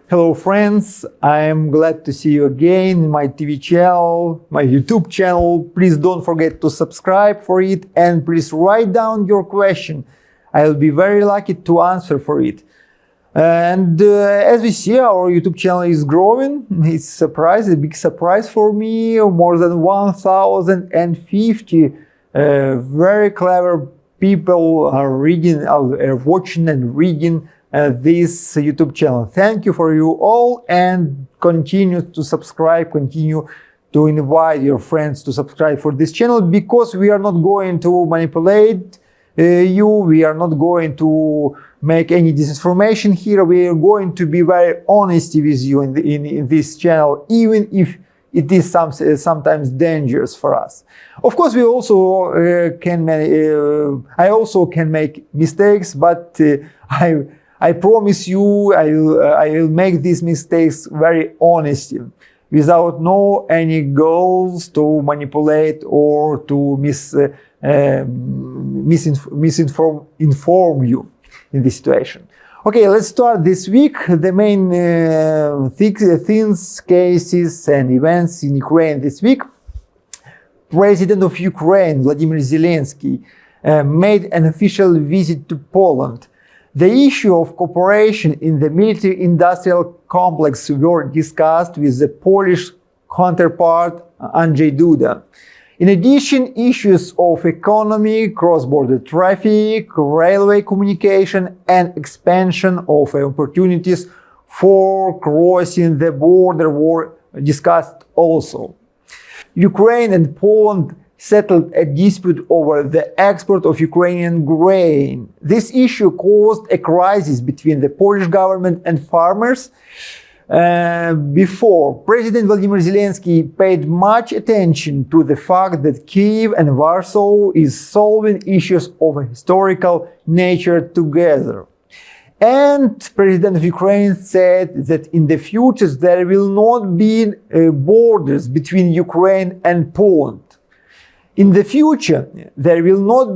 Hello friends, I am glad to see you again in my TV channel, my YouTube channel. Please don't forget to subscribe for it and please write down your question. I'll be very lucky to answer for it. And as we see, our YouTube channel is growing. It's a big surprise for me. More than 1,050 very clever people are watching and reading this YouTube channel. Thank you for you all, and continue to subscribe, continue to invite your friends to subscribe for this channel, because we are not going to manipulate you, we are not going to make any disinformation here. We are going to be very honest with you in this channel, even if it is sometimes dangerous for us. Of course, we also I also can make mistakes, but I promise you, I will make these mistakes very honestly, without any goals to manipulate or to misinform you in this situation. Okay, let's start this week. The main things, cases and events in Ukraine this week. President of Ukraine, Vladimir Zelensky, made an official visit to Poland. The issue of cooperation in the military-industrial complex were discussed with the Polish counterpart Andrzej Duda. In addition, issues of economy, cross-border traffic, railway communication, and expansion of opportunities for crossing the border were discussed also. Ukraine and Poland settled a dispute over the export of Ukrainian grain. This issue caused a crisis between the Polish government and farmers. Before, President Vladimir Zelensky paid much attention to the fact that Kyiv and Warsaw is solving issues of a historical nature together. And President of Ukraine said that in the future there will not be borders between Ukraine and Poland. In the future, there will not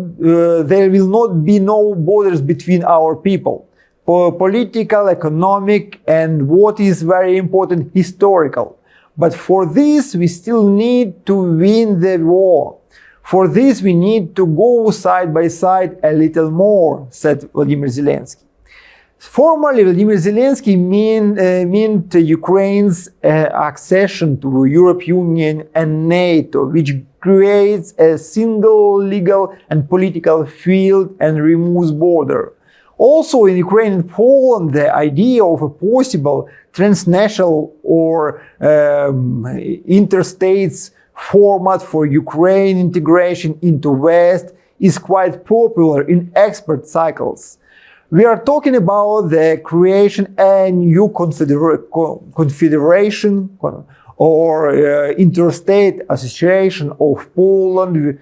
be no borders between our people, political, economic, and what is very important, historical. But for this, we still need to win the war. For this, we need to go side by side a little more, said Vladimir Zelensky. Formerly, Vladimir Zelensky meant Ukraine's accession to European Union and NATO, which creates a single legal and political field and removes border. Also, in Ukraine and Poland, the idea of a possible transnational or interstates format for Ukraine integration into West is quite popular in expert cycles. We are talking about the creation of a new confederation or interstate association of Poland,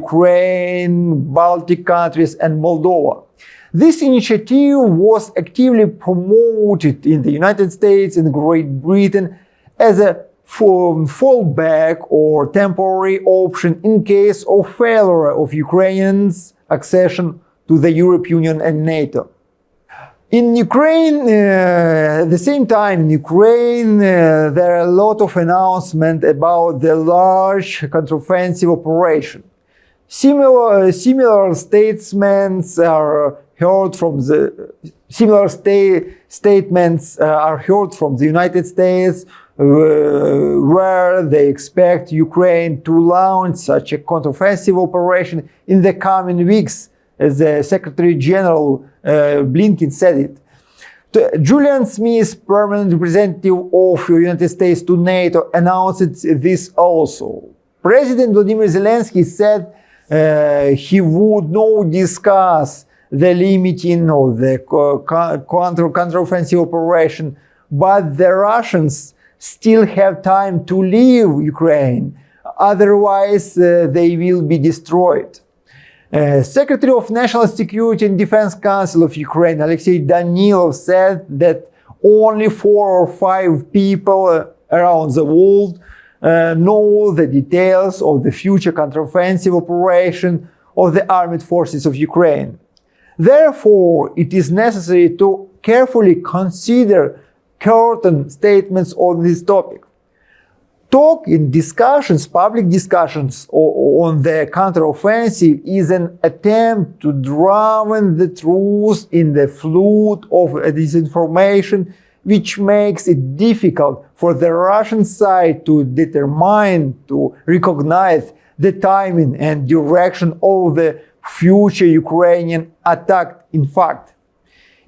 Ukraine, Baltic countries, and Moldova. This initiative was actively promoted in the United States and Great Britain as a fallback or temporary option in case of failure of Ukraine's accession to the European Union and NATO. In Ukraine, at the same time, in Ukraine, there are a lot of announcements about the large counteroffensive operation. Similar statements are heard from the United States, where they expect Ukraine to launch such a counteroffensive operation in the coming weeks, as the Secretary General Blinken said it. Julian Smith, permanent representative of the United States to NATO, announced this also. President Vladimir Zelensky said he would not discuss the limiting of the counteroffensive operation, but the Russians still have time to leave Ukraine, otherwise they will be destroyed. Secretary of National Security and Defense Council of Ukraine, Alexei Danilov, said that only 4 or 5 people around the world know the details of the future counteroffensive operation, of the armed forces of Ukraine. Therefore, it is necessary to carefully consider certain statements on this topic. Talk in discussions, public discussions on the counteroffensive is an attempt to drown the truth in the flood of disinformation, which makes it difficult for the Russian side to determine, to recognize the timing and direction of the future Ukrainian attack. In fact,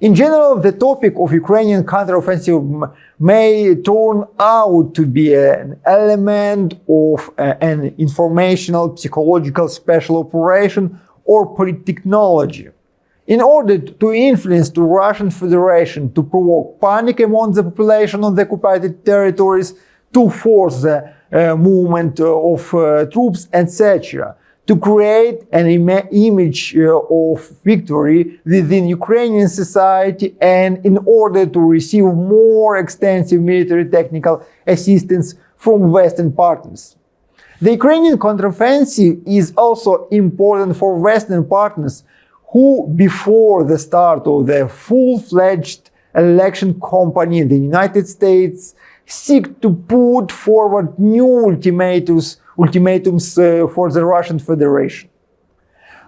in general, the topic of Ukrainian counteroffensive may turn out to be an element of an informational, psychological special operation or politechnology. In order to influence the Russian Federation, to provoke panic among the population on the occupied territories, to force the movement of troops, etc., to create an image of victory within Ukrainian society, and in order to receive more extensive military technical assistance from Western partners. The Ukrainian counteroffensive is also important for Western partners who, before the start of the full-fledged election campaign in the United States, seek to put forward new ultimatums for the Russian Federation.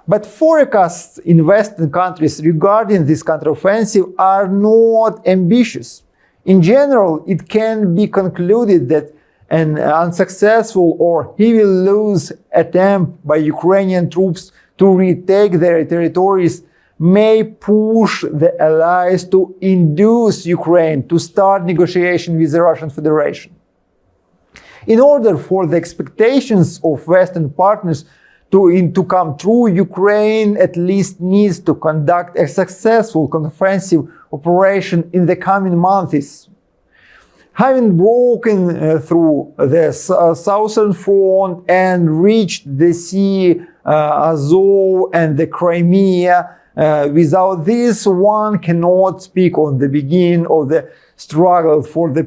But forecasts in Western countries regarding this counteroffensive are not ambitious. In general, it can be concluded that an unsuccessful or heavy loss attempt by Ukrainian troops to retake their territories may push the allies to induce Ukraine to start negotiation with the Russian Federation. In order for the expectations of Western partners to come true, Ukraine at least needs to conduct a successful counteroffensive operation in the coming months. Having broken through the southern front and reached the Sea Azov and the Crimea, without this, one cannot speak on the beginning of the struggle for the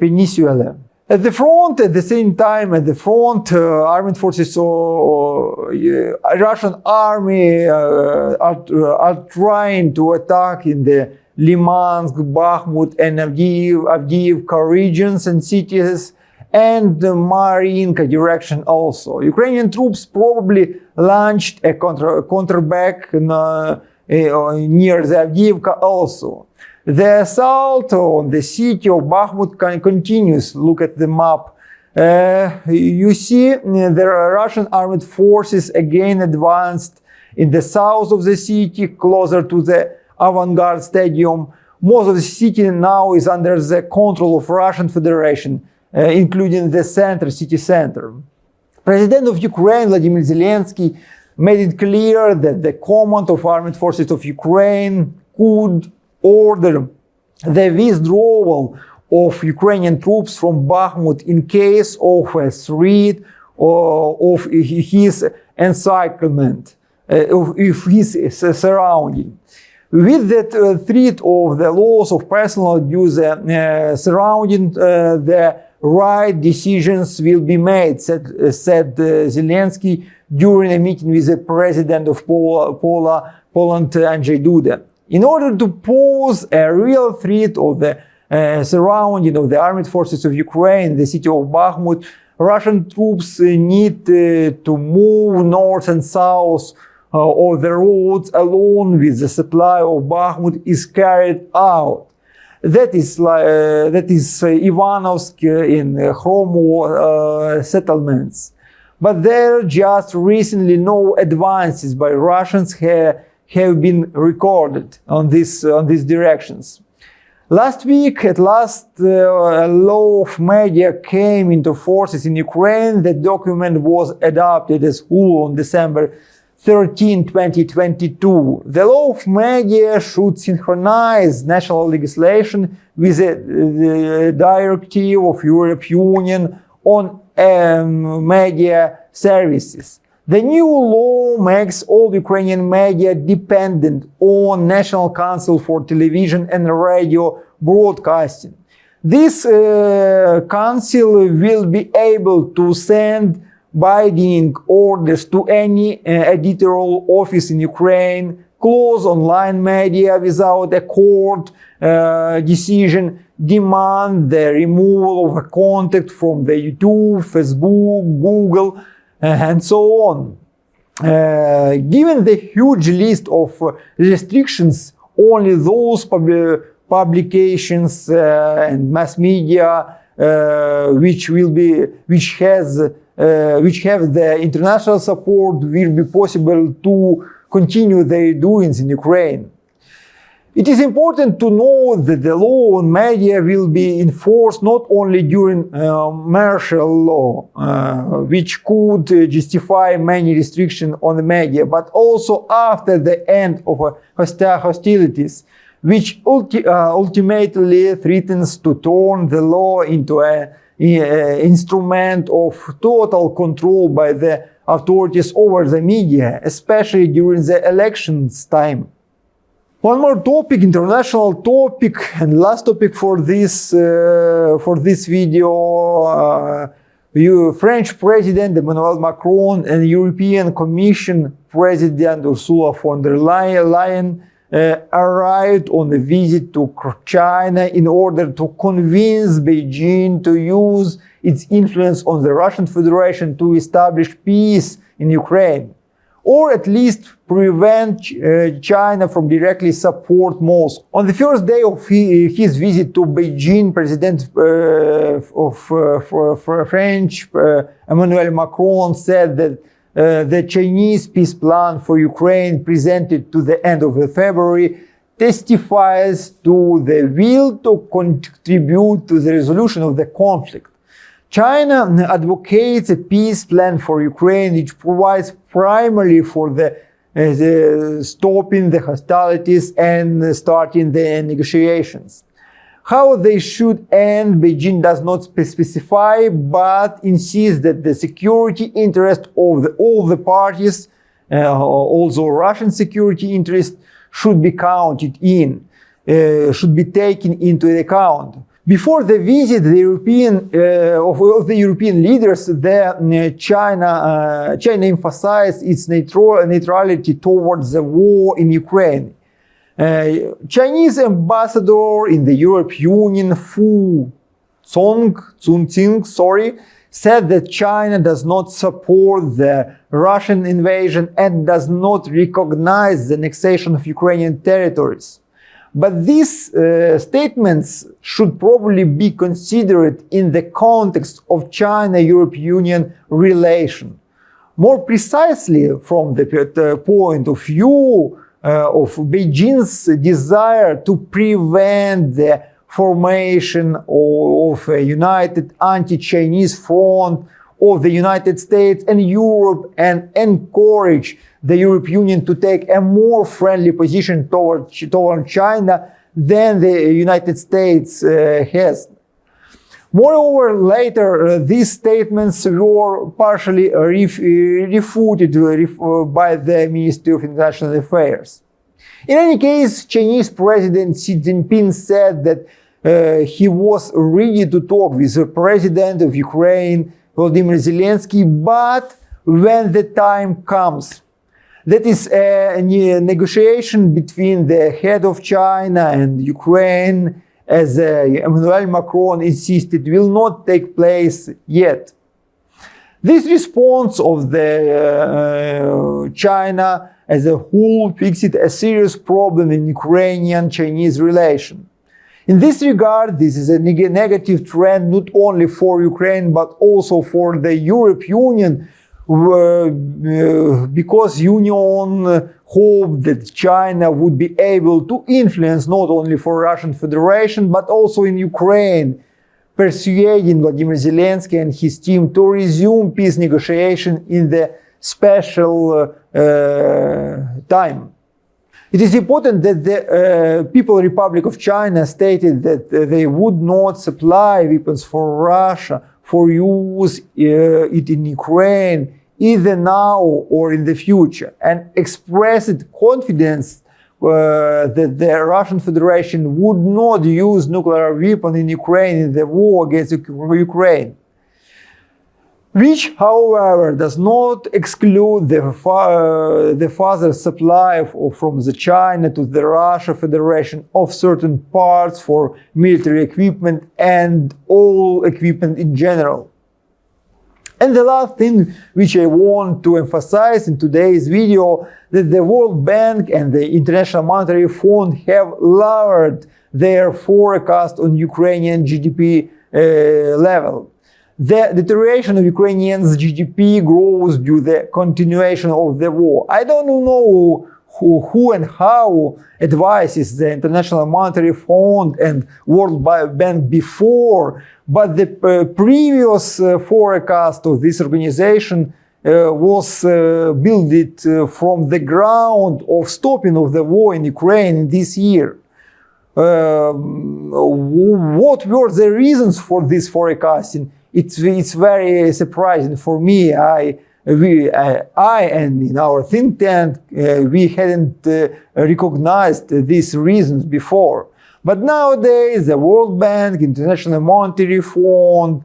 peninsula. At the front, at the same time, armed forces Russian army are trying to attack in the Limansk, Bakhmut, and Avdiivka regions and cities, and the Marinka direction also. Ukrainian troops probably launched a counterback near the Avdiivka also. The assault on the city of Bakhmut continues. Look at the map. You see the Russian armed forces again advanced in the south of the city, closer to the Avangard Stadium. Most of the city now is under the control of Russian Federation, including the city center. President of Ukraine, Vladimir Zelensky, made it clear that the command of armed forces of Ukraine could order the withdrawal of Ukrainian troops from Bakhmut in case of a threat of his encirclement, of his surrounding. With that threat of the loss of personnel due to the surrounding, the right decisions will be made, said Zelensky during a meeting with the president of Poland, Andrzej Duda. In order to pose a real threat of the surrounding of the armed forces of Ukraine, the city of Bakhmut, Russian troops need to move north and south of the roads along with the supply of Bakhmut is carried out. That is Ivanovsk in Khromo settlements. But there just recently no advances by Russians have been recorded on these directions. Last week, at last, a law of media came into forces in Ukraine. The document was adopted as whole on December 13, 2022. The law of media should synchronize national legislation with the directive of European Union on media services. The new law makes all Ukrainian media dependent on National Council for Television and Radio Broadcasting. This council will be able to send binding orders to any editorial office in Ukraine, close online media without a court decision, demand the removal of a contact from the YouTube, Facebook, Google, and so on. Given the huge list of restrictions, only those publications and mass media which have the international support will be possible to continue their doings in Ukraine. It is important to note that the law on media will be enforced not only during martial law, which could justify many restrictions on the media, but also after the end of hostilities, which ultimately threatens to turn the law into an instrument of total control by the authorities over the media, especially during the elections time. One more topic, international topic, and last topic for this video. French President Emmanuel Macron and European Commission President Ursula von der Leyen arrived on a visit to China in order to convince Beijing to use its influence on the Russian Federation to establish peace in Ukraine, or at least prevent China from directly support Moscow. On the first day of his visit to Beijing, President of French Emmanuel Macron said that the Chinese peace plan for Ukraine presented to the end of February testifies to the will to contribute to the resolution of the conflict. China advocates a peace plan for Ukraine which provides primarily for the stopping the hostilities and starting the negotiations. How they should end, Beijing does not specify, but insists that the security interest of all the parties, also Russian security interest, should be counted in, should be taken into account. Before the visit of the European leaders, China emphasized its neutrality towards the war in Ukraine. Chinese ambassador in the European Union, Fu Zhongqing, said that China does not support the Russian invasion and does not recognize the annexation of Ukrainian territories. But these statements should probably be considered in the context of China-European Union relation. More precisely, from the point of view of Beijing's desire to prevent the formation of a united anti-Chinese front of the United States and Europe, and encourage the European Union to take a more friendly position toward China than the United States has. Moreover, later, these statements were partially refuted by the Ministry of International Affairs. In any case, Chinese President Xi Jinping said that he was ready to talk with the President of Ukraine, Volodymyr Zelensky, but when the time comes. That is a negotiation between the head of China and Ukraine, as Emmanuel Macron insisted, will not take place yet. This response of the China as a whole fixed a serious problem in Ukrainian-Chinese relation. In this regard, this is a negative trend not only for Ukraine but also for the European Union, because Union hoped that China would be able to influence not only for Russian Federation but also in Ukraine, persuading Vladimir Zelensky and his team to resume peace negotiation in the special time. It is important that the People's Republic of China stated that they would not supply weapons for Russia for use it in Ukraine either now or in the future, and expressed confidence that the Russian Federation would not use nuclear weapons in Ukraine in the war against Ukraine. which, however, does not exclude the further supply from the China to the Russia Federation of certain parts for military equipment and all equipment in general. And the last thing which I want to emphasize in today's video, that the World Bank and the International Monetary Fund have lowered their forecast on Ukrainian GDP level. The deterioration of Ukrainians' GDP grows due to the continuation of the war. I don't know who and how advises the International Monetary Fund and World Bank before, but the previous forecast of this organization was built from the ground of stopping of the war in Ukraine this year. What were the reasons for this forecasting? It's very surprising for me. I and in our think tank, we hadn't recognized these reasons before. But nowadays, the World Bank, International Monetary Fund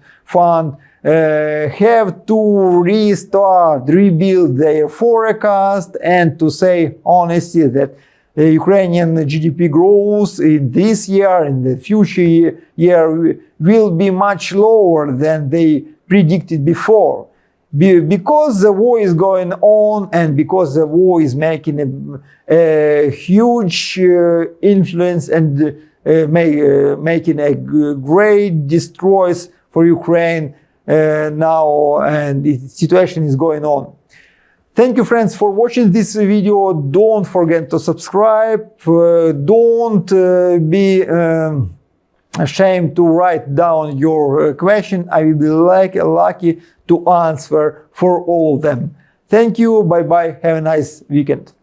have to rebuild their forecast, and to say honestly that Ukrainian GDP growth in this year and the future year will be much lower than they predicted before. Because the war is going on, and because the war is making a huge influence and making a great destroys for Ukraine now, and the situation is going on. Thank you, friends, for watching this video. Don't forget to subscribe. Don't be ashamed to write down your question. I will be lucky to answer for all of them. Thank you. Bye-bye. Have a nice weekend.